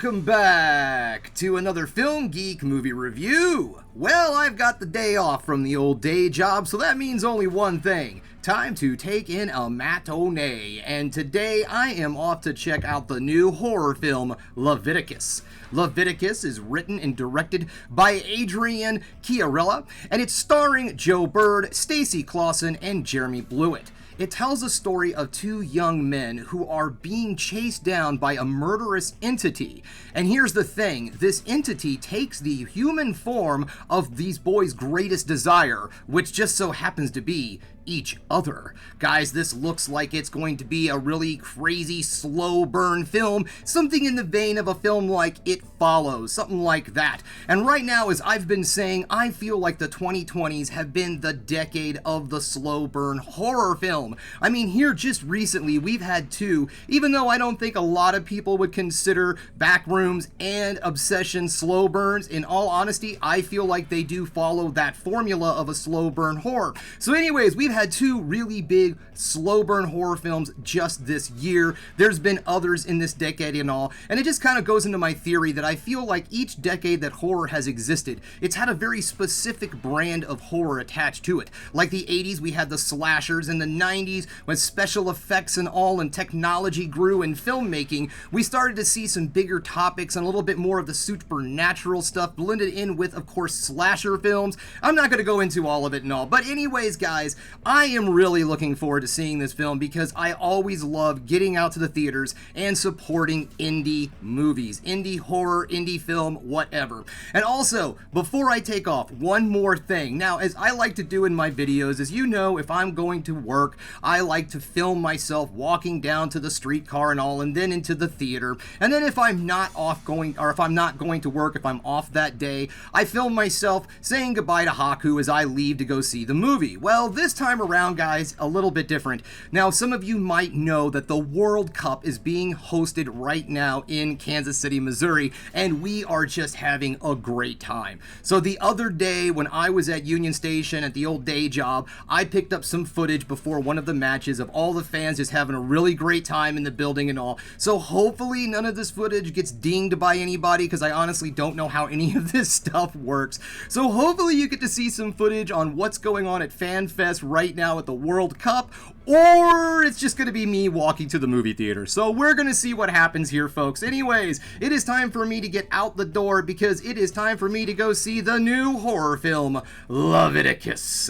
Welcome back to another Film Geek movie review. Well, I've got the day off from the old day job, so that means only one thing. Time to take in a matinee, and today I am off to check out the new horror film, Leviticus. Leviticus is written and directed by Adrian Chiarella, and it's starring Joe Bird, Stacey Clausen, and Jeremy Blewett. It tells a story of two young men who are being chased down by a murderous entity. And here's the thing, this entity takes the human form of these boys' greatest desire, which just so happens to be each other. Guys, this looks like it's going to be a really crazy slow burn film, something in the vein of a film like It Follows, something like that. And right now, as I've been saying, I feel like the 2020s have been the decade of the slow burn horror film. I mean, here just recently we've had two, even though I don't think a lot of people would consider Backrooms and Obsession slow burns. In all honesty, I feel like they do follow that formula of a slow burn horror. So anyways, we've had two really big slow burn horror films just this year. There's been others in this decade and all, and it just kind of goes into my theory that I feel like each decade that horror has existed, it's had a very specific brand of horror attached to it. Like the 80s, we had the slashers. In the 90s, when special effects and all and technology grew in filmmaking, we started to see some bigger topics and a little bit more of the supernatural stuff blended in with, of course, slasher films. I'm not going to go into all of it and all, but anyways, guys, I am really looking forward to seeing this film because I always love getting out to the theaters and supporting indie movies, indie horror, indie film, whatever. And also, before I take off, one more thing. Now, as I like to do in my videos, as you know, if I'm going to work, I like to film myself walking down to the streetcar and all, and then into the theater. And then if I'm not going to work, if I'm off that day, I film myself saying goodbye to Haku as I leave to go see the movie. Well, this time around, guys, a little bit different. Now, some of you might know that the World Cup is being hosted right now in Kansas City, Missouri, and we are just having a great time. So the other day when I was at Union Station at the old day job, I picked up some footage before one of the matches of all the fans just having a really great time in the building and all. So hopefully none of this footage gets dinged by anybody, because I honestly don't know how any of this stuff works. So hopefully you get to see some footage on what's going on at FanFest right now at the World Cup, or it's just going to be me walking to the movie theater. So we're going to see what happens here, folks. Anyways, it is time for me to get out the door because it is time for me to go see the new horror film, Leviticus.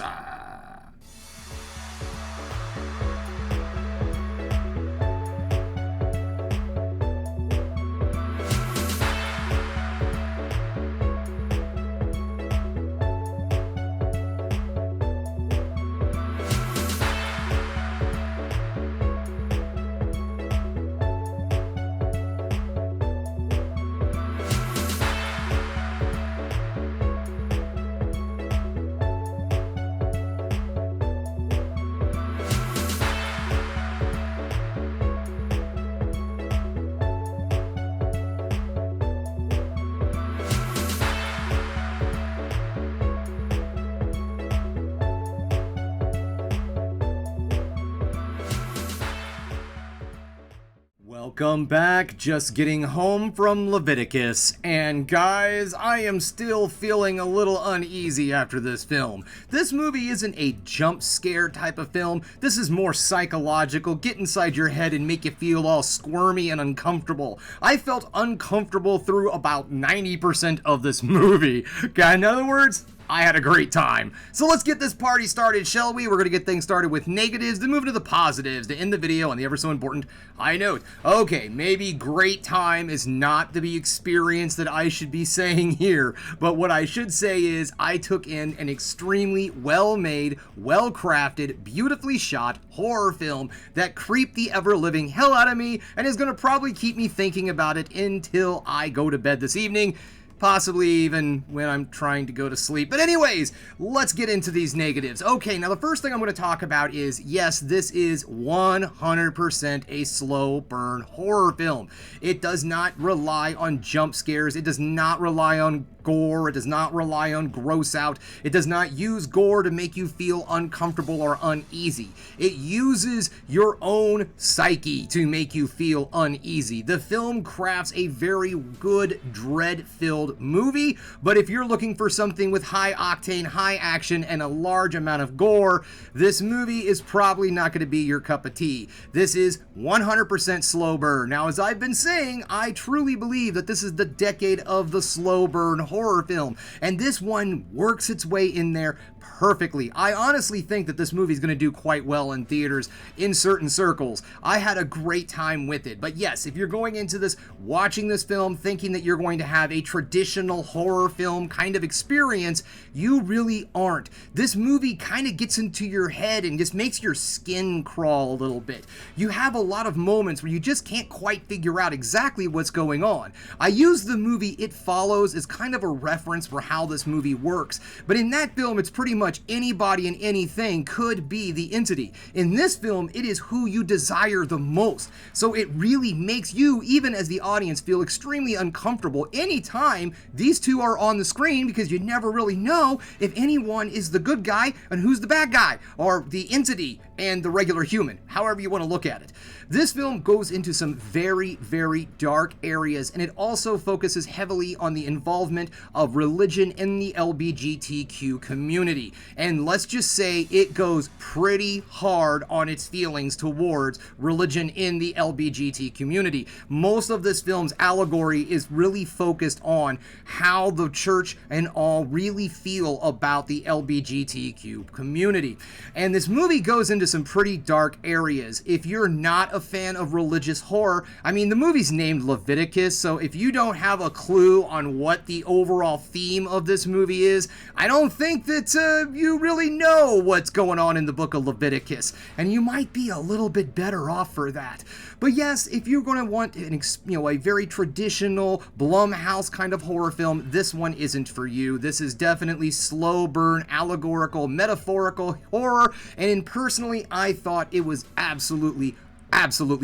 Welcome back, just getting home from Leviticus, and guys, I am still feeling a little uneasy after this film. This movie isn't a jump scare type of film, this is more psychological, get inside your head and make you feel all squirmy and uncomfortable. I felt uncomfortable through about 90% of this movie. In other words, I had a great time. So let's get this party started, shall we? We're going to get things started with negatives, then move into the positives to end the video on the ever so important high note. Okay, maybe great time is not the experience that I should be saying here, but what I should say is I took in an extremely well-made, well-crafted, beautifully shot horror film that creeped the ever-living hell out of me and is going to probably keep me thinking about it until I go to bed this evening. possibly even when I'm trying to go to sleep. But anyways, let's get into these negatives. Okay, now the first thing I'm going to talk about is, yes, this is 100% a slow burn horror film. It does not rely on jump scares. It does not rely on gore. It does not rely on gross out. It does not use gore to make you feel uncomfortable or uneasy. It uses your own psyche to make you feel uneasy. The film crafts a very good dread-filled movie, but if you're looking for something with high octane, high action, and a large amount of gore, this movie is probably not going to be your cup of tea. This is 100% slow burn. Now, as I've been saying, I truly believe that this is the decade of the slow burn horror film, and this one works its way in there perfectly. I honestly think that this movie is going to do quite well in theaters in certain circles. I had a great time with it. But yes, if you're going into this, watching this film, thinking that you're going to have a traditional horror film kind of experience, you really aren't. This movie kind of gets into your head and just makes your skin crawl a little bit. You have a lot of moments where you just can't quite figure out exactly what's going on. I use the movie It Follows as kind of a reference for how this movie works, but in that film, it's pretty much anybody and anything could be the entity. In this film, it is who you desire the most. So it really makes you, even as the audience, feel extremely uncomfortable anytime these two are on the screen, because you never really know if anyone is the good guy and who's the bad guy, or the entity and the regular human, however you want to look at it. This film goes into some very, very dark areas, and it also focuses heavily on the involvement of religion in the LGBTQ community. And let's just say it goes pretty hard on its feelings towards religion in the LGBT community. Most of this film's allegory is really focused on how the church and all really feel about the LGBTQ community. And this movie goes into some pretty dark areas. If you're not a fan of religious horror, I mean, the movie's named Leviticus, so if you don't have a clue on what the overall theme of this movie is, I don't think that you really know what's going on in the book of Leviticus, and you might be a little bit better off for that. But yes, if you're going to want a very traditional Blumhouse kind of horror film, this one isn't for you. This is definitely slow burn, allegorical, metaphorical horror, and personally, I thought it was absolutely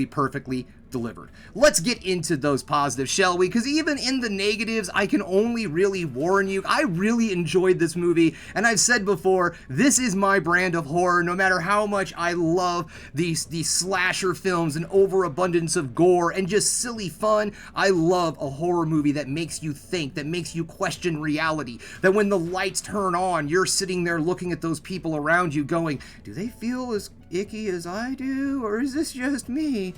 perfectly delivered. Let's get into those positives, shall we? Because even in the negatives, I can only really warn you, I really enjoyed this movie, and I've said before, this is my brand of horror. No matter how much I love these slasher films and overabundance of gore and just silly fun, I love a horror movie that makes you think, that makes you question reality, that when the lights turn on, you're sitting there looking at those people around you going, do they feel as icky as I do, or is this just me?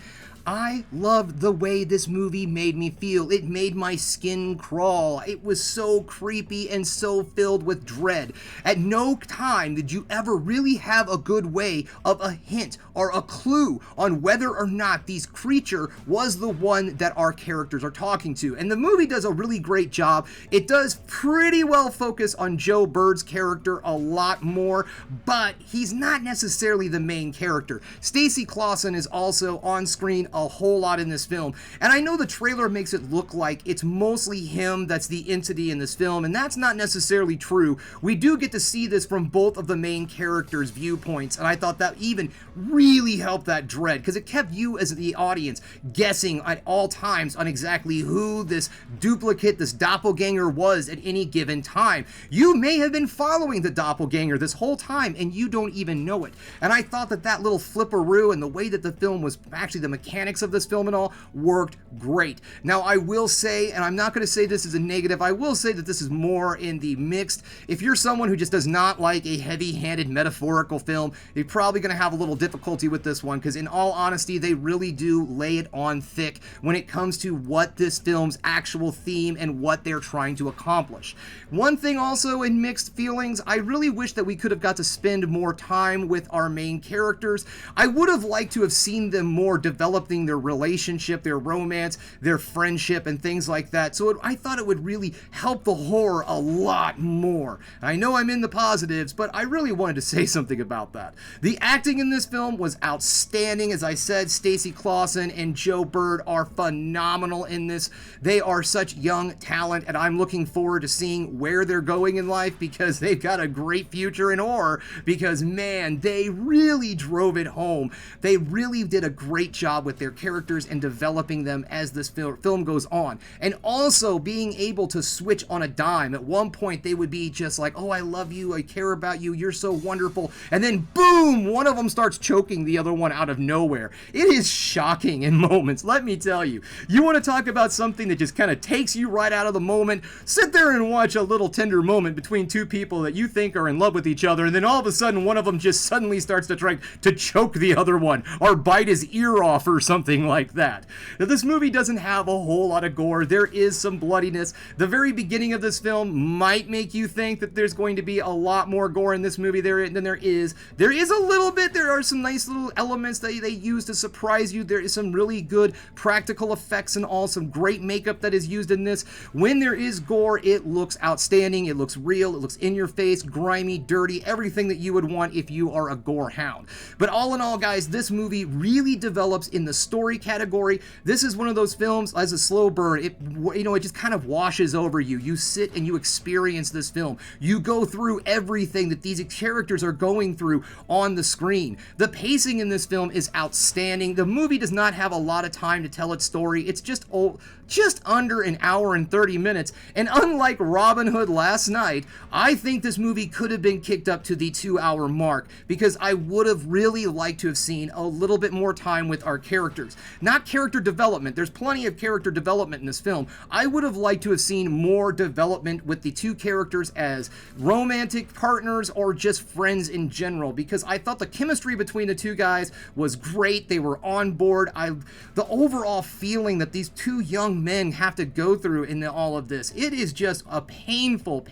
I loved the way this movie made me feel. It made my skin crawl. It was so creepy and so filled with dread. At no time did you ever really have a good way of a hint or a clue on whether or not this creature was the one that our characters are talking to. And the movie does a really great job. It does pretty well focus on Joe Bird's character a lot more, but he's not necessarily the main character. Stacey Clausen is also on screen a whole lot in this film, and I know the trailer makes it look like it's mostly him that's the entity in this film, and that's not necessarily true. We do get to see this from both of the main characters' viewpoints, and I thought that even really helped that dread, because it kept you as the audience guessing at all times on exactly who this duplicate, this doppelganger was at any given time. You may have been following the doppelganger this whole time, and you don't even know it. And I thought that little flipperoo and the way that the film was, actually the mechanics of this film and all, worked great. Now, I will say, and I'm not going to say this is a negative, I will say that this is more in the mixed. If you're someone who just does not like a heavy-handed metaphorical film, you're probably going to have a little difficulty with this one, because in all honesty, they really do lay it on thick when it comes to what this film's actual theme and what they're trying to accomplish. One thing also in mixed feelings, I really wish that we could have got to spend more time with our main characters. I would have liked to have seen them more developing their relationship, their romance, their friendship, and things like that. So I thought it would really help the horror a lot more. I know I'm in the positives, but I really wanted to say something about that. The acting in this film was outstanding. As I said, Stacey Clausen and Joe Bird are phenomenal in this. They are such young talent, and I'm looking forward to seeing where they're going in life, because they've got a great future in horror, because man, they really drove it home. They really did a great job with their characters and developing them as this film goes on. And also being able to switch on a dime. At one point, they would be just like, oh, I love you, I care about you, you're so wonderful. And then boom, one of them starts choking the other one out of nowhere. It is shocking in moments, let me tell you. You want to talk about something that just kind of takes you right out of the moment? Sit there and watch a little tender moment between two people that you think are in love with each other, and then all of a sudden one of them just suddenly starts to try to choke the other one or bite his ear off or something like that. Now, this movie doesn't have a whole lot of gore. There is some bloodiness. The very beginning of this film might make you think that there's going to be a lot more gore in this movie than there is. There is a little bit. There are some nice little elements that they use to surprise you. There is some really good practical effects and all, some great makeup that is used in this. When there is gore, it looks outstanding. It looks real. It looks in your face, grimy, dirty, everything that you would want if you are a gore hound. But all in all, guys, this movie really develops in the story category. This is one of those films, as a slow burn, it just kind of washes over you. You sit and you experience this film. You go through everything that these characters are going through on the screen. The pacing in this film is outstanding. The movie does not have a lot of time to tell its story. It's just under an hour and 30 minutes. And unlike Robin Hood last night, I think this movie could have been kicked up to the 2-hour mark, because I would have really liked to have seen a little bit more time with our characters. Not character development. There's plenty of character development in this film. I would have liked to have seen more development with the two characters as romantic partners or just friends in general, because I thought the chemistry between the two guys was great. They were on board. The overall feeling that these two young men have to go through in all of this, it is just a painful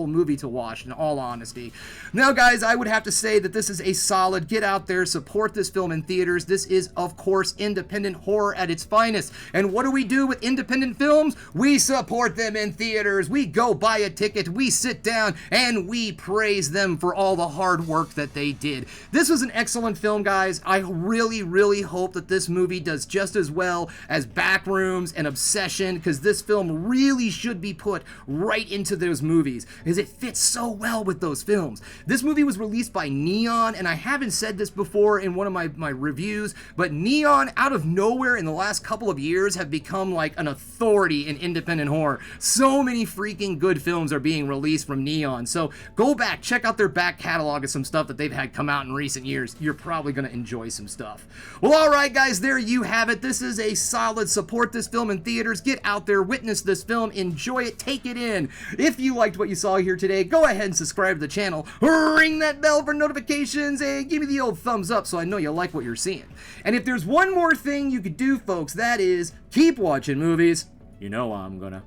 movie to watch, in all honesty. Now, guys, I would have to say that this is a solid, get out there, support this film in theaters. This is, of course, independent horror at its finest. And what do we do with independent films? We support them in theaters. We go buy a ticket, we sit down, and we praise them for all the hard work that they did. This was an excellent film, guys. I really hope that this movie does just as well as Backrooms and Obsession, because this film really should be put right into those movies, because it fits so well with those films. This movie was released by Neon, and I haven't said this before in one of my reviews, but Neon, out of nowhere in the last couple of years, have become like an authority in independent horror. So many freaking good films are being released from Neon, so go back, check out their back catalog of some stuff that they've had come out in recent years. You're probably going to enjoy some stuff. Well, alright guys, there you have it. This is a solid support this film in theaters. Get out there, witness this film, enjoy it, take it in. If you liked what you saw here today, go ahead and subscribe to the channel, ring that bell for notifications, and give me the old thumbs up so I know you like what you're seeing. And if there's one more thing you could do, folks, that is keep watching movies. You know I'm gonna.